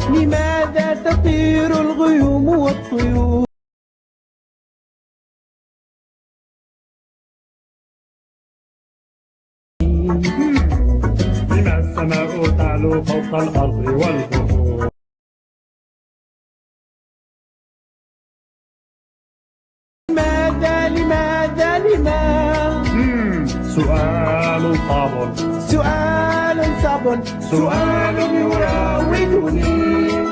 لماذا تطير الغيوم والطيور؟ لما السماء تعلو فوق الأرض والبحور؟ لماذا؟ سؤال صعب، سؤال صعب، سؤال يراودني.